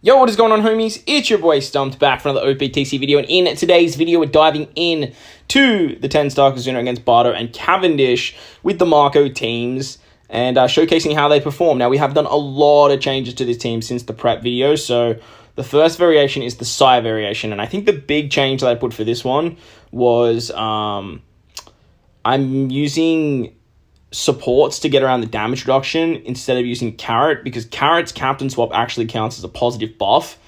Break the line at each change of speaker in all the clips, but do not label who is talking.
Yo, what is going on, homies? It's your boy Stumped back for another Optc video, and in today's video, we're diving in to the 10-star Kizuna against Barto and Cavendish with the Marco teams and showcasing how they perform. Now, we have done a lot of changes to this team since the prep video, so the first variation is the Psy variation, and I think the big change that I put for this one was I'm using supports to get around the damage reduction instead of using Carrot, because Carrot's captain swap actually counts as a positive buff.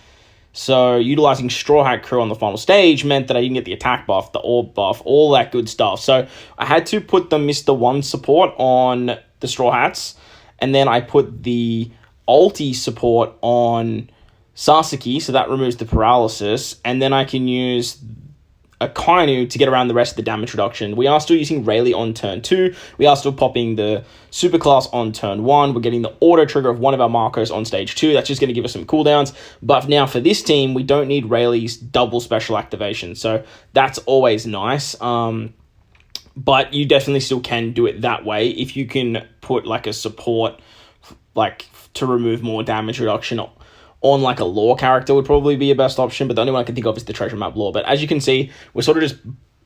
So utilizing Straw Hat Crew on the final stage meant that I didn't get the attack buff, the orb buff, all that good stuff. So I had to put the Mr. 1 support on the Straw Hats, and then I put the ulti support on Sasaki, so that removes the paralysis, and then I can use a Kainu to get around the rest of the damage reduction. We are still using Rayleigh on turn 2. We are still popping the Superclass on turn 1. We're getting the auto trigger of one of our Marcos on stage 2. That's just going to give us some cooldowns. But now for this team, we don't need Rayleigh's double special activation. So that's always nice. But you definitely still can do it that way if you can put like a support like to remove more damage reduction on like a lore character would probably be your best option, but the only one I can think of is the treasure map lore. But as you can see, we're sort of just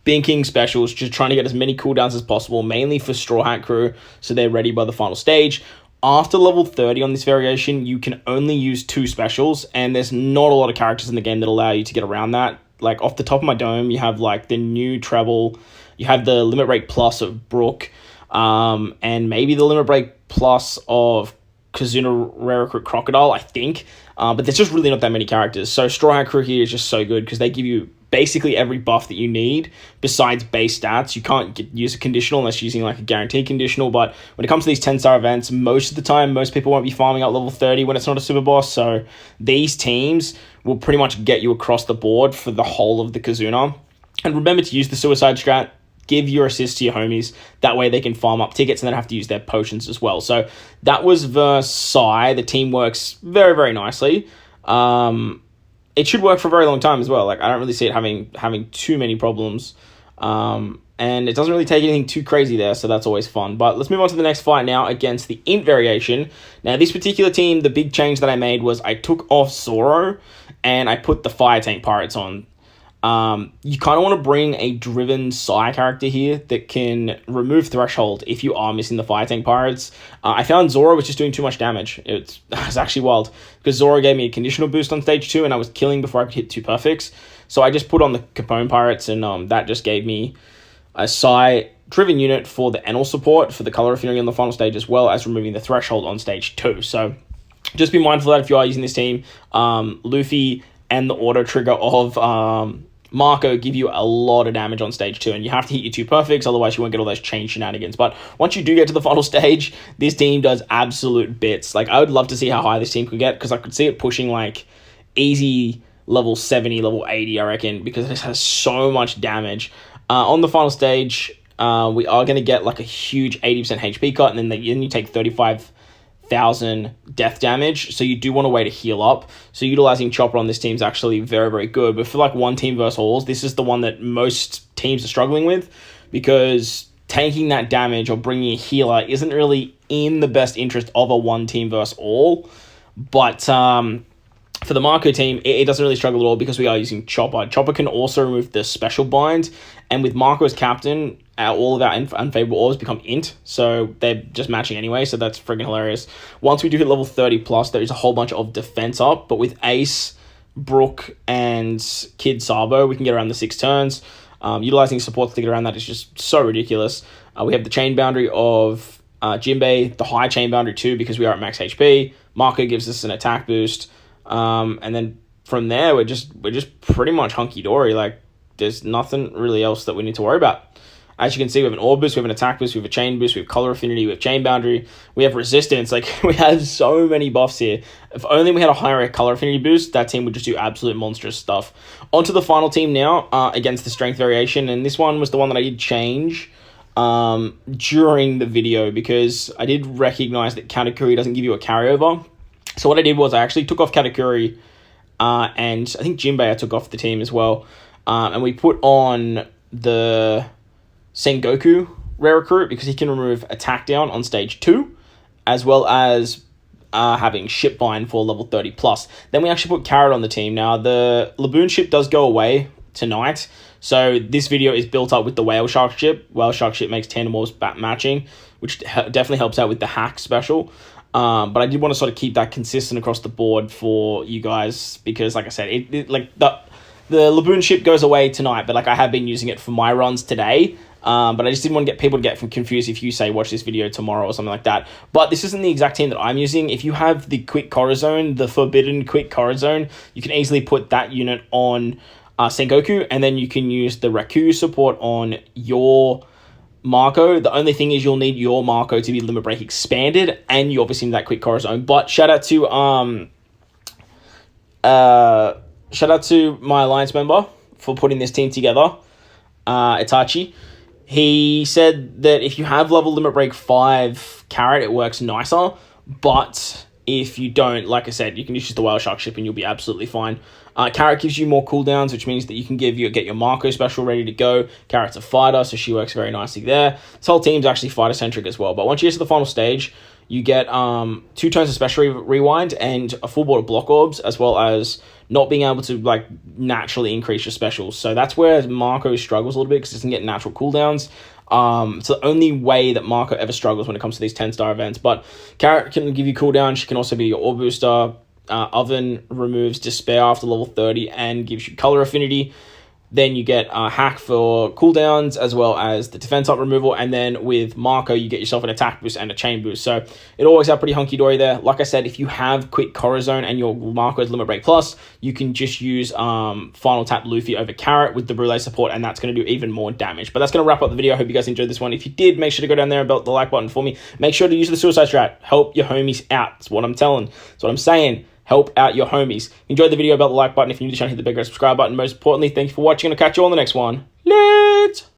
binking specials, just trying to get as many cooldowns as possible, mainly for Straw Hat Crew, so they're ready by the final stage. After level 30 on this variation, you can only use 2 specials, and there's not a lot of characters in the game that allow you to get around that. Like, off the top of my dome, you have like the new treble, you have the limit break plus of Brook, and maybe the limit break plus of Kizuna Rare Recruit Crocodile, I think. But there's just really not that many characters. So Straw Hat Crew here is just so good because they give you basically every buff that you need besides base stats. You can't use a conditional unless you're using like a guaranteed conditional. But when it comes to these 10-star events, most of the time, most people won't be farming out level 30 when it's not a super boss. So these teams will pretty much get you across the board for the whole of the Kizuna. And remember to use the suicide strat. Give your assists to your homies. That way they can farm up tickets and then have to use their potions as well. So that was versus Psy. The team works very, very nicely. It should work for a very long time as well. Like, I don't really see it having too many problems. And it doesn't really take anything too crazy there, so that's always fun. But let's move on to the next fight now against the Int variation. Now, this particular team, the big change that I made was I took off Zoro and I put the Fire Tank Pirates on. You kind of want to bring a driven Psy character here that can remove Threshold if you are missing the Fire Tank Pirates. I found Zoro was just doing too much damage. It's actually wild because Zoro gave me a conditional boost on stage 2 and I was killing before I could hit 2 perfects. So I just put on the Capone Pirates and that just gave me a Psy driven unit for the Enel support for the Color Affinity on the final stage, as well as removing the Threshold on stage 2. So just be mindful that if you are using this team, Luffy and the auto trigger of Marco give you a lot of damage on stage 2, and you have to hit your 2 perfects, otherwise you won't get all those chain shenanigans. But once you do get to the final stage, this team does absolute bits. Like, I would love to see how high this team could get, because I could see it pushing like easy level 70, level 80, I reckon, because it has so much damage. On the final stage, we are going to get like a huge 80% HP cut, and then you take 35,000 death damage, so you do want a way to heal up. So utilizing Chopper on this team is actually very, very good. But for like one team versus alls, this is the one that most teams are struggling with, because taking that damage or bringing a healer isn't really in the best interest of a one team versus all. But for the Marco team, it doesn't really struggle at all because we are using Chopper. Chopper can also remove the special bind, and with Marco as captain, all of our unfavorable orbs become int, so they're just matching anyway, so that's freaking hilarious. Once we do hit level 30 plus, there is a whole bunch of defense up, but with Ace, Brook, and Kid Sabo, we can get around the 6 turns. Utilizing supports to get around that is just so ridiculous. We have the chain boundary of Jinbei, the high chain boundary too, because we are at max HP. Marco gives us an attack boost, and then from there, we're just pretty much hunky-dory. Like, there's nothing really else that we need to worry about. As you can see, we have an orb boost, we have an attack boost, we have a chain boost, we have color affinity, we have chain boundary, we have resistance. Like, we have so many buffs here. If only we had a higher color affinity boost, that team would just do absolute monstrous stuff. On to the final team now, against the strength variation, and this one was the one that I did change during the video, because I did recognize that Katakuri doesn't give you a carryover. So what I did was I actually took off Katakuri, and I think Jinbei I took off the team as well, and we put on the Sengoku Rare Recruit, because he can remove attack down on stage 2, as well as having Shipvine for level 30 plus. Then we actually put Carrot on the team. Now, the Laboon ship does go away tonight, so this video is built up with the Whale Shark ship. Whale Shark ship makes tandem orbs matching, which definitely helps out with the hack special. But I did want to sort of keep that consistent across the board for you guys, because like I said, like the Laboon ship goes away tonight, but like I have been using it for my runs today. But I just didn't want to get people to get confused if you say watch this video tomorrow or something like that. But this isn't the exact team that I'm using. If you have the quick Corazon, the forbidden quick Corazon, you can easily put that unit on Sengoku, and then you can use the Raku support on your Marco. The only thing is you'll need your Marco to be Limit Break expanded, and you obviously need that quick Corazon. But shout out to my alliance member for putting this team together, Itachi. He said that if you have level Limit Break 5 Carrot, it works nicer, but if you don't, like I said, you can just use the Whale Shark ship and you'll be absolutely fine. Carrot gives you more cooldowns, which means that you can get your Marco special ready to go. Carrot's a fighter, so she works very nicely there. This whole team's actually fighter-centric as well, but once you get to the final stage, you get 2 turns of special rewind and a full board of block orbs, as well as not being able to like naturally increase your specials. So that's where Marco struggles a little bit, because it doesn't get natural cooldowns. It's the only way that Marco ever struggles when it comes to these 10-star events. But Carrot can give you cooldown. She can also be your orb booster. Oven removes Despair after level 30 and gives you color affinity. Then you get Hack for cooldowns, as well as the defense up removal. And then with Marco, you get yourself an attack boost and a chain boost. So it all works out pretty hunky-dory there. Like I said, if you have quick Corazon and your Marco is Limit Break Plus, you can just use Final Tap Luffy over Carrot with the Brule support, and that's going to do even more damage. But that's going to wrap up the video. I hope you guys enjoyed this one. If you did, make sure to go down there and belt the like button for me. Make sure to use the suicide strat. Help your homies out. That's what I'm telling. That's what I'm saying. Help out your homies. Enjoyed the video, about the like button. If you're new to the channel, hit the big red subscribe button. Most importantly, thank you for watching, and I'll catch you on the next one. Let's